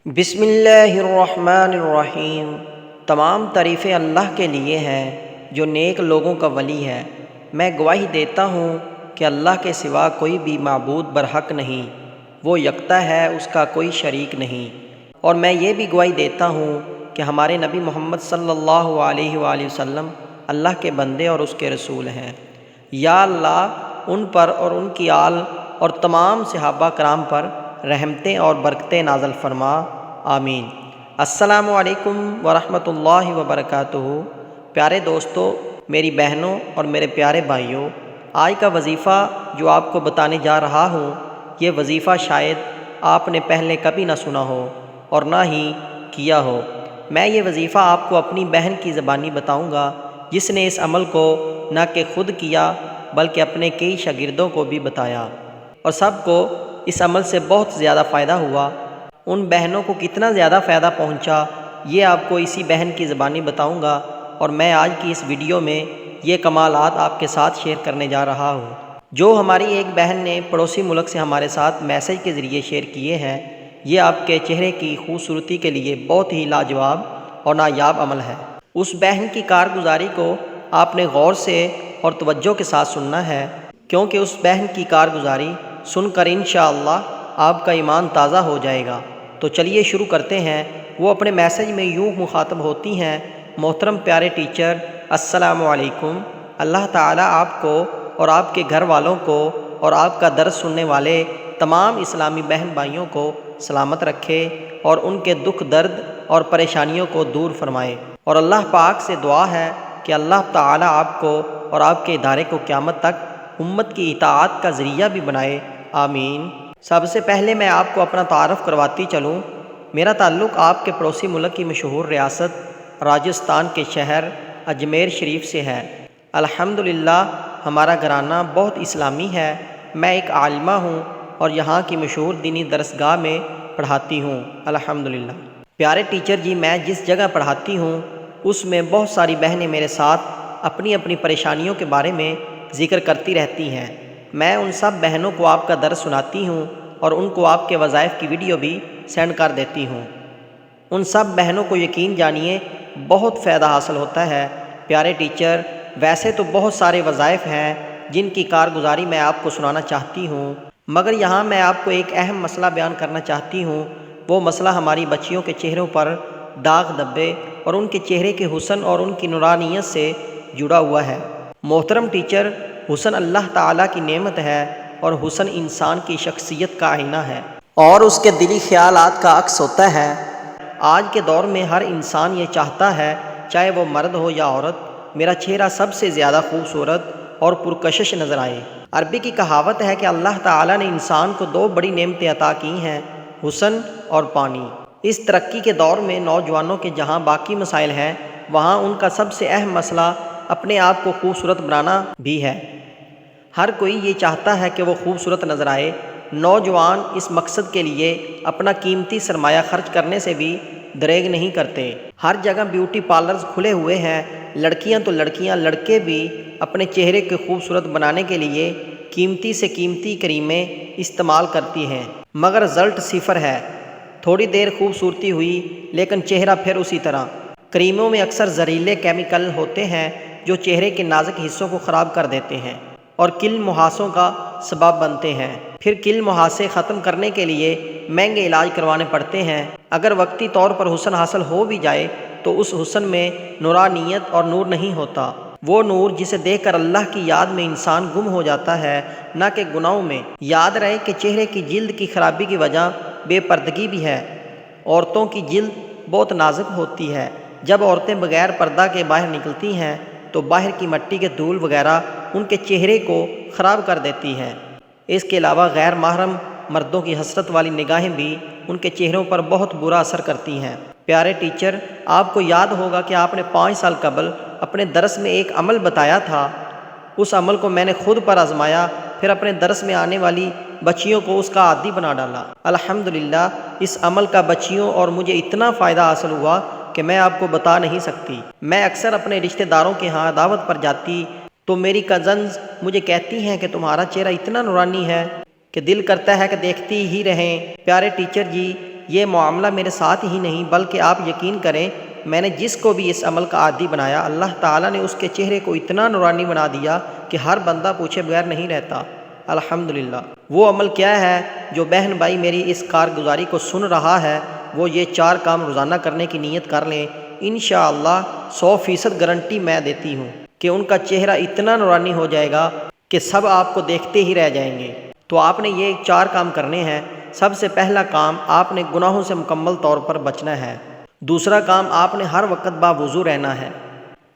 بسم اللہ الرحمن الرحیم۔ تمام تعریفیں اللہ کے لیے ہیں جو نیک لوگوں کا ولی ہے۔ میں گواہی دیتا ہوں کہ اللہ کے سوا کوئی بھی معبود برحق نہیں، وہ یکتا ہے، اس کا کوئی شریک نہیں۔ اور میں یہ بھی گواہی دیتا ہوں کہ ہمارے نبی محمد صلی اللہ علیہ وآلہ وسلم اللہ کے بندے اور اس کے رسول ہیں۔ یا اللہ ان پر اور ان کی آل اور تمام صحابہ کرام پر رحمتیں اور برکتیں نازل فرما، آمین۔ السلام علیکم ورحمۃ اللہ وبرکاتہ۔ پیارے دوستو، میری بہنوں اور میرے پیارے بھائیوں، آج کا وظیفہ جو آپ کو بتانے جا رہا ہوں، یہ وظیفہ شاید آپ نے پہلے کبھی نہ سنا ہو اور نہ ہی کیا ہو۔ میں یہ وظیفہ آپ کو اپنی بہن کی زبانی بتاؤں گا جس نے اس عمل کو نہ کہ خود کیا بلکہ اپنے کئی شاگردوں کو بھی بتایا، اور سب کو اس عمل سے بہت زیادہ فائدہ ہوا۔ ان بہنوں کو کتنا زیادہ فائدہ پہنچا، یہ آپ کو اسی بہن کی زبانی بتاؤں گا، اور میں آج کی اس ویڈیو میں یہ کمالات آپ کے ساتھ شیئر کرنے جا رہا ہوں جو ہماری ایک بہن نے پڑوسی ملک سے ہمارے ساتھ میسج کے ذریعے شیئر کیے ہیں۔ یہ آپ کے چہرے کی خوبصورتی کے لیے بہت ہی لاجواب اور نایاب عمل ہے۔ اس بہن کی کارگزاری کو آپ نے غور سے اور توجہ کے ساتھ سننا ہے، کیونکہ اس بہن کی کارگزاری سن کر انشاءاللہ آپ کا ایمان تازہ ہو جائے گا۔ تو چلیے شروع کرتے ہیں۔ وہ اپنے میسج میں یوں مخاطب ہوتی ہیں: محترم پیارے ٹیچر، السلام علیکم۔ اللہ تعالیٰ آپ کو اور آپ کے گھر والوں کو اور آپ کا درس سننے والے تمام اسلامی بہن بھائیوں کو سلامت رکھے اور ان کے دکھ درد اور پریشانیوں کو دور فرمائے۔ اور اللہ پاک سے دعا ہے کہ اللہ تعالیٰ آپ کو اور آپ کے ادارے کو قیامت تک امت کی اطاعت کا ذریعہ بھی بنائے، آمین۔ سب سے پہلے میں آپ کو اپنا تعارف کرواتی چلوں۔ میرا تعلق آپ کے پڑوسی ملک کی مشہور ریاست راجستھان کے شہر اجمیر شریف سے ہے۔ الحمدللہ ہمارا گھرانہ بہت اسلامی ہے۔ میں ایک عالمہ ہوں اور یہاں کی مشہور دینی درسگاہ میں پڑھاتی ہوں، الحمدللہ۔ پیارے ٹیچر جی، میں جس جگہ پڑھاتی ہوں اس میں بہت ساری بہنیں میرے ساتھ اپنی اپنی پریشانیوں کے بارے میں ذکر کرتی رہتی ہیں۔ میں ان سب بہنوں کو آپ کا درس سناتی ہوں اور ان کو آپ کے وظائف کی ویڈیو بھی سینڈ کر دیتی ہوں۔ ان سب بہنوں کو یقین جانیے بہت فائدہ حاصل ہوتا ہے۔ پیارے ٹیچر، ویسے تو بہت سارے وظائف ہیں جن کی کارگزاری میں آپ کو سنانا چاہتی ہوں، مگر یہاں میں آپ کو ایک اہم مسئلہ بیان کرنا چاہتی ہوں۔ وہ مسئلہ ہماری بچیوں کے چہروں پر داغ دھبے اور ان کے چہرے کے حسن اور ان کی نورانیت سے جڑا ہوا ہے۔ محترم ٹیچر، حسن اللہ تعالیٰ کی نعمت ہے اور حسن انسان کی شخصیت کا آئینہ ہے اور اس کے دلی خیالات کا عکس ہوتا ہے۔ آج کے دور میں ہر انسان یہ چاہتا ہے، چاہے وہ مرد ہو یا عورت، میرا چہرہ سب سے زیادہ خوبصورت اور پرکشش نظر آئے۔ عربی کی کہاوت ہے کہ اللہ تعالیٰ نے انسان کو دو بڑی نعمتیں عطا کی ہیں، حسن اور پانی۔ اس ترقی کے دور میں نوجوانوں کے جہاں باقی مسائل ہیں، وہاں ان کا سب سے اہم مسئلہ اپنے آپ کو خوبصورت بنانا بھی ہے۔ ہر کوئی یہ چاہتا ہے کہ وہ خوبصورت نظر آئے۔ نوجوان اس مقصد کے لیے اپنا قیمتی سرمایہ خرچ کرنے سے بھی دریغ نہیں کرتے۔ ہر جگہ بیوٹی پارلرز کھلے ہوئے ہیں۔ لڑکیاں تو لڑکیاں، لڑکے بھی اپنے چہرے کو خوبصورت بنانے کے لیے قیمتی سے قیمتی کریمیں استعمال کرتی ہیں، مگر رزلٹ صفر ہے۔ تھوڑی دیر خوبصورتی ہوئی لیکن چہرہ پھر اسی طرح۔ کریموں میں اکثر زہریلے کیمیکل ہوتے ہیں جو چہرے کے نازک حصوں کو خراب کر دیتے ہیں اور کل مہاسوں کا سبب بنتے ہیں۔ پھر کل مہاسے ختم کرنے کے لیے مہنگے علاج کروانے پڑتے ہیں۔ اگر وقتی طور پر حسن حاصل ہو بھی جائے تو اس حسن میں نورانیت اور نور نہیں ہوتا، وہ نور جسے دیکھ کر اللہ کی یاد میں انسان گم ہو جاتا ہے، نہ کہ گناہوں میں۔ یاد رہے کہ چہرے کی جلد کی خرابی کی وجہ بے پردگی بھی ہے۔ عورتوں کی جلد بہت نازک ہوتی ہے۔ جب عورتیں بغیر پردہ کے باہر نکلتی ہیں تو باہر کی مٹی کے دھول وغیرہ ان کے چہرے کو خراب کر دیتی ہیں۔ اس کے علاوہ غیر محرم مردوں کی حسرت والی نگاہیں بھی ان کے چہروں پر بہت برا اثر کرتی ہیں۔ پیارے ٹیچر، آپ کو یاد ہوگا کہ آپ نے 5 سال قبل اپنے درس میں ایک عمل بتایا تھا۔ اس عمل کو میں نے خود پر آزمایا، پھر اپنے درس میں آنے والی بچیوں کو اس کا عادی بنا ڈالا۔ الحمدللہ اس عمل کا بچیوں اور مجھے اتنا فائدہ حاصل ہوا کہ میں آپ کو بتا نہیں سکتی۔ میں اکثر اپنے رشتہ داروں کے ہاں دعوت پر جاتی تو میری کزنز مجھے کہتی ہیں کہ تمہارا چہرہ اتنا نورانی ہے کہ دل کرتا ہے کہ دیکھتی ہی رہیں۔ پیارے ٹیچر جی، یہ معاملہ میرے ساتھ ہی نہیں بلکہ آپ یقین کریں میں نے جس کو بھی اس عمل کا عادی بنایا اللہ تعالیٰ نے اس کے چہرے کو اتنا نورانی بنا دیا کہ ہر بندہ پوچھے بغیر نہیں رہتا۔ الحمدللہ۔ وہ عمل کیا ہے؟ جو بہن بھائی میری اس کارگزاری کو سن رہا ہے وہ یہ 4 کام روزانہ کرنے کی نیت کر لیں، انشاءاللہ 100% گارنٹی میں دیتی ہوں کہ ان کا چہرہ اتنا نورانی ہو جائے گا کہ سب آپ کو دیکھتے ہی رہ جائیں گے۔ تو آپ نے یہ 4 کام کرنے ہیں۔ سب سے پہلا کام، آپ نے گناہوں سے مکمل طور پر بچنا ہے۔ دوسرا کام، آپ نے ہر وقت باوضو رہنا ہے۔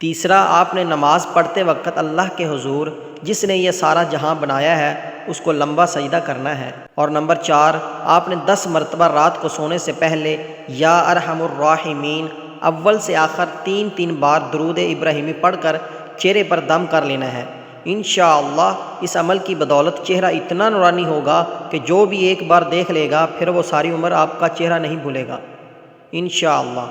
تیسرا، آپ نے نماز پڑھتے وقت اللہ کے حضور جس نے یہ سارا جہاں بنایا ہے اس کو لمبا سجدہ کرنا ہے۔ اور نمبر 4، آپ نے 10 مرتبہ رات کو سونے سے پہلے یا ارحم الراحمین اول سے آخر 3 بار درود ابراہیمی پڑھ کر چہرے پر دم کر لینا ہے۔ انشاءاللہ اس عمل کی بدولت چہرہ اتنا نورانی ہوگا کہ جو بھی ایک بار دیکھ لے گا پھر وہ ساری عمر آپ کا چہرہ نہیں بھولے گا انشاءاللہ۔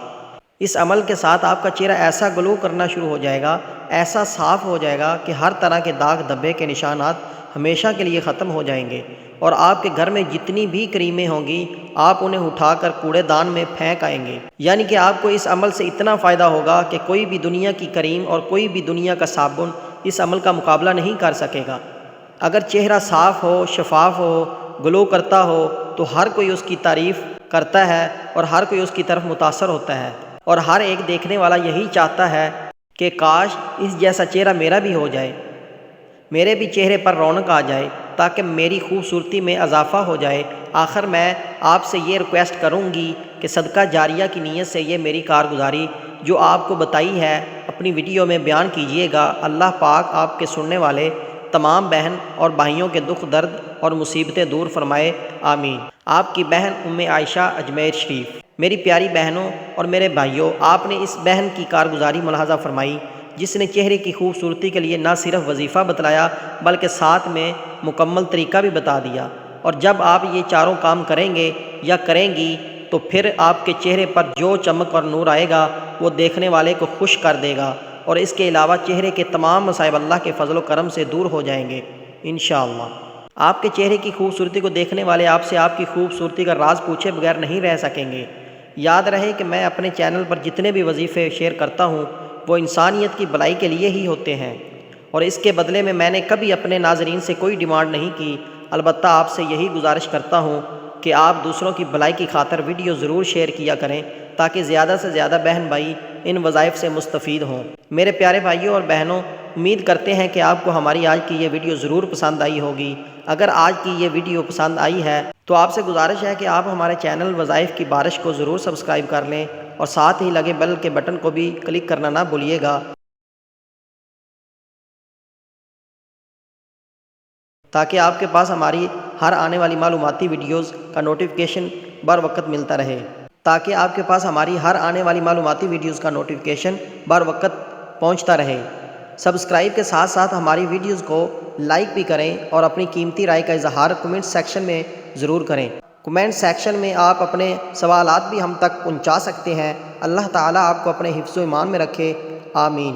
اس عمل کے ساتھ آپ کا چہرہ ایسا گلو کرنا شروع ہو جائے گا، ایسا صاف ہو جائے گا کہ ہر طرح کے داغ دھبے کے نشانات ہمیشہ کے لیے ختم ہو جائیں گے، اور آپ کے گھر میں جتنی بھی کریمیں ہوں گی آپ انہیں اٹھا کر کوڑے دان میں پھینک آئیں گے۔ یعنی کہ آپ کو اس عمل سے اتنا فائدہ ہوگا کہ کوئی بھی دنیا کی کریم اور کوئی بھی دنیا کا صابن اس عمل کا مقابلہ نہیں کر سکے گا۔ اگر چہرہ صاف ہو، شفاف ہو، گلو کرتا ہو تو ہر کوئی اس کی تعریف کرتا ہے اور ہر کوئی اس کی طرف متاثر ہوتا ہے، اور ہر ایک دیکھنے والا یہی چاہتا ہے کہ کاش اس جیسا چہرہ میرا بھی ہو جائے، میرے بھی چہرے پر رونق آ جائے تاکہ میری خوبصورتی میں اضافہ ہو جائے۔ آخر میں آپ سے یہ ریکویسٹ کروں گی کہ صدقہ جاریہ کی نیت سے یہ میری کارگزاری جو آپ کو بتائی ہے اپنی ویڈیو میں بیان کیجیے گا۔ اللہ پاک آپ کے سننے والے تمام بہن اور بھائیوں کے دکھ درد اور مصیبتیں دور فرمائے، آمین۔ آپ کی بہن ام عائشہ، اجمیر شریف۔ میری پیاری بہنوں اور میرے بھائیوں، آپ نے اس بہن کی کارگزاری ملاحظہ فرمائی جس نے چہرے کی خوبصورتی کے لیے نہ صرف وظیفہ بتلایا بلکہ ساتھ میں مکمل طریقہ بھی بتا دیا، اور جب آپ یہ 4 کام کریں گے یا کریں گی تو پھر آپ کے چہرے پر جو چمک اور نور آئے گا وہ دیکھنے والے کو خوش کر دے گا، اور اس کے علاوہ چہرے کے تمام مصائب اللہ کے فضل و کرم سے دور ہو جائیں گے انشاءاللہ۔ آپ کے چہرے کی خوبصورتی کو دیکھنے والے آپ سے آپ کی خوبصورتی کا راز پوچھے بغیر نہیں رہ سکیں گے۔ یاد رہے کہ میں اپنے چینل پر جتنے بھی وظیفے شیئر کرتا ہوں وہ انسانیت کی بھلائی کے لیے ہی ہوتے ہیں، اور اس کے بدلے میں نے کبھی اپنے ناظرین سے کوئی ڈیمانڈ نہیں کی۔ البتہ آپ سے یہی گزارش کرتا ہوں کہ آپ دوسروں کی بھلائی کی خاطر ویڈیو ضرور شیئر کیا کریں تاکہ زیادہ سے زیادہ بہن بھائی ان وظائف سے مستفید ہوں۔ میرے پیارے بھائیوں اور بہنوں، امید کرتے ہیں کہ آپ کو ہماری آج کی یہ ویڈیو ضرور پسند آئی ہوگی۔ اگر آج کی یہ ویڈیو پسند آئی ہے تو آپ سے گزارش ہے کہ آپ ہمارے چینل وظائف کی بارش کو ضرور سبسکرائب کر لیں اور ساتھ ہی لگے بیل کے بٹن کو بھی کلک کرنا نہ بھولیے گا تاکہ آپ کے پاس ہماری ہر آنے والی معلوماتی ویڈیوز کا نوٹیفیکیشن بر وقت ملتا رہے پہنچتا رہے۔ سبسکرائب کے ساتھ ساتھ ہماری ویڈیوز کو لائک بھی کریں اور اپنی قیمتی رائے کا اظہار کمنٹ سیکشن میں ضرور کریں۔ کمنٹ سیکشن میں آپ اپنے سوالات بھی ہم تک پہنچا سکتے ہیں۔ اللہ تعالیٰ آپ کو اپنے حفظ و ایمان میں رکھے، آمین۔